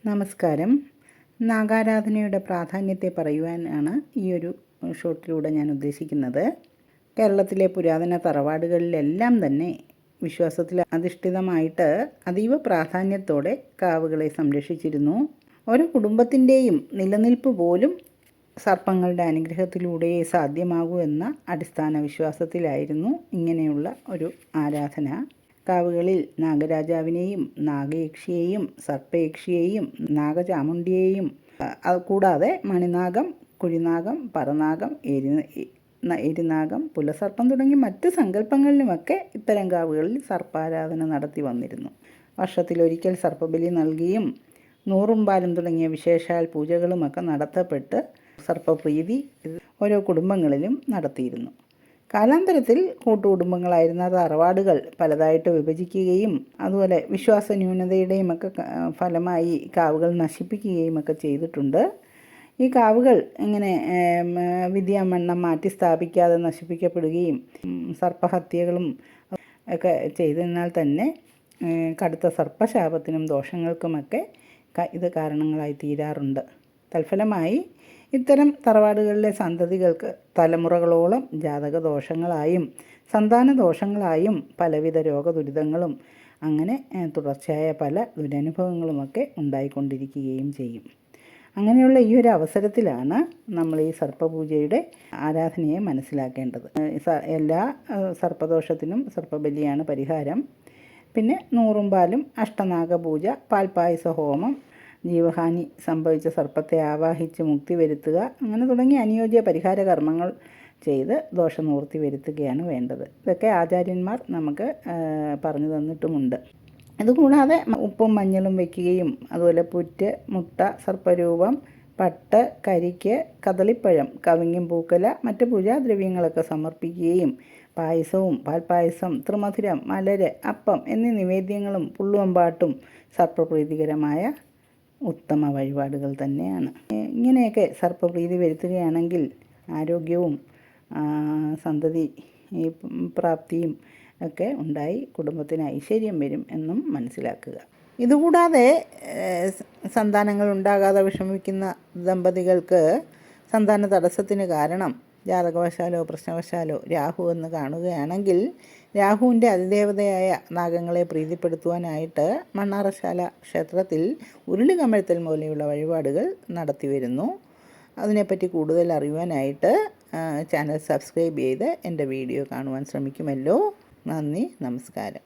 നമസ്കാരം. നാഗാരാധനയുടെ പ്രാധാന്യത്തെ പറയുവാനാണ് ഈ ഒരു ഷോട്ടിലൂടെ ഞാൻ ഉദ്ദേശിക്കുന്നത്. കേരളത്തിലെ പുരാതന തറവാടുകളിലെല്ലാം തന്നെ വിശ്വാസത്തിൽ അധിഷ്ഠിതമായിട്ട് അതീവ പ്രാധാന്യത്തോടെ കാവുകളെ സംരക്ഷിച്ചിരുന്നു. ഓരോ കുടുംബത്തിൻ്റെയും നിലനിൽപ്പ് പോലും സർപ്പങ്ങളുടെ അനുഗ്രഹത്തിലൂടെയേ സാധ്യമാകൂ എന്ന അടിസ്ഥാന വിശ്വാസത്തിലായിരുന്നു ഇങ്ങനെയുള്ള ഒരു ആരാധന. കാവുകളിൽ നാഗരാജാവിനെയും നാഗയക്ഷിയെയും സർപ്പയക്ഷിയെയും നാഗചാമുണ്ടിയെയും കൂടാതെ മണിനാഗം, കുഴിനാഗം, പറനാഗം, എരിനാഗം, പുലസർപ്പം തുടങ്ങി മറ്റ് സങ്കല്പങ്ങളിലുമൊക്കെ ഇത്തരം കാവുകളിൽ സർപ്പാരാധന നടത്തി വന്നിരുന്നു. വർഷത്തിലൊരിക്കൽ സർപ്പബലി നൽകിയും നൂറുംപാലും തുടങ്ങിയ വിശേഷാൽ പൂജകളുമൊക്കെ നടത്തപ്പെട്ട് സർപ്പപ്രീതി ഓരോ കുടുംബങ്ങളിലും നടത്തിയിരുന്നു. കാലാന്തരത്തിൽ കൂട്ടുകുടുംബങ്ങളായിരുന്ന തറവാടുകൾ പലതായിട്ട് വിഭജിക്കുകയും അതുപോലെ വിശ്വാസ ന്യൂനതയുടെയും ഒക്കെ ഫലമായി കാവുകൾ നശിപ്പിക്കുകയും ഒക്കെ ചെയ്തിട്ടുണ്ട്. ഈ കാവുകൾ ഇങ്ങനെ വിദ്യാമണ്ണം മാറ്റി സ്ഥാപിക്കാതെ നശിപ്പിക്കപ്പെടുകയും സർപ്പഹത്യകളും ഒക്കെ ചെയ്തതിനാൽ തന്നെ കടുത്ത സർപ്പശാപത്തിനും ദോഷങ്ങൾക്കുമൊക്കെ ഇത് കാരണങ്ങളായി തീരാറുണ്ട്. തൽഫലമായി ഇത്തരം തറവാടുകളിലെ സന്തതികൾക്ക് തലമുറകളോളം ജാതകദോഷങ്ങളായും സന്താനദോഷങ്ങളായും പലവിധ രോഗദുരിതങ്ങളും അങ്ങനെ തുടർച്ചയായ പല ദുരനുഭവങ്ങളുമൊക്കെ ഉണ്ടായിക്കൊണ്ടിരിക്കുകയും ചെയ്യും. അങ്ങനെയുള്ള ഈ ഒരു അവസരത്തിലാണ് നമ്മൾ ഈ സർപ്പപൂജയുടെ ആരാധനയെ മനസ്സിലാക്കേണ്ടത്. എല്ലാ സർപ്പദോഷത്തിനും സർപ്പബലിയാണ് പരിഹാരം. പിന്നെ നൂറുംപാലും, അഷ്ടനാഗപൂജ, പാൽപ്പായസ ഹോമം, ജീവഹാനി സംഭവിച്ച സർപ്പത്തെ ആവാഹിച്ച് മുക്തി വരുത്തുക, അങ്ങനെ തുടങ്ങി അനുയോജ്യ പരിഹാര കർമ്മങ്ങൾ ചെയ്ത് ദോഷനിവൃത്തി വരുത്തുകയാണ് വേണ്ടത്. ഇതൊക്കെ ആചാര്യന്മാർ നമുക്ക് പറഞ്ഞു തന്നിട്ടുമുണ്ട്. അതുകൂടാതെ ഉപ്പും മഞ്ഞളും വയ്ക്കുകയും അതുപോലെ പുറ്റ്, മുട്ട, സർപ്പരൂപം, പട്ട്, കരിക്ക്, കദളിപ്പഴം, കവിങ്ങും പൂക്കല, മറ്റ് പൂജാദ്രവ്യങ്ങളൊക്കെ സമർപ്പിക്കുകയും പായസവും പാൽപ്പായസം, ത്രിമധുരം, മലര്, അപ്പം എന്നീ നിവേദ്യങ്ങളും പുള്ളുവമ്പാട്ടും സർപ്പപ്രീതികരമായ ഉത്തമ വഴിപാടുകൾ തന്നെയാണ്. ഇങ്ങനെയൊക്കെ സർപ്പപ്രീതി വരുത്തുകയാണെങ്കിൽ ആരോഗ്യവും സന്തതി പ്രാപ്തിയും ഒക്കെ ഉണ്ടായി കുടുംബത്തിന് ഐശ്വര്യം വരും എന്നും മനസ്സിലാക്കുക. ഇതുകൂടാതെ സന്താനങ്ങൾ ഉണ്ടാകാതെ വിഷമിക്കുന്ന ദമ്പതികൾക്ക് സന്താന തടസ്സത്തിന് കാരണം ജാതകവശാലോ പ്രശ്നവശാലോ രാഹു എന്ന് കാണുകയാണെങ്കിൽ രാഹുവിൻ്റെ അതിദേവതയായ നാഗങ്ങളെ പ്രീതിപ്പെടുത്തുവാനായിട്ട് മണ്ണാറശാല ക്ഷേത്രത്തിൽ ഉരുളി കമഴ്ത്തൽ പോലെയുള്ള വഴിപാടുകൾ നടത്തി വരുന്നു. അതിനെപ്പറ്റി കൂടുതൽ അറിയുവാനായിട്ട് ചാനൽ സബ്സ്ക്രൈബ് ചെയ്ത് എൻ്റെ വീഡിയോ കാണുവാൻ ശ്രമിക്കുമല്ലോ. നന്ദി, നമസ്കാരം.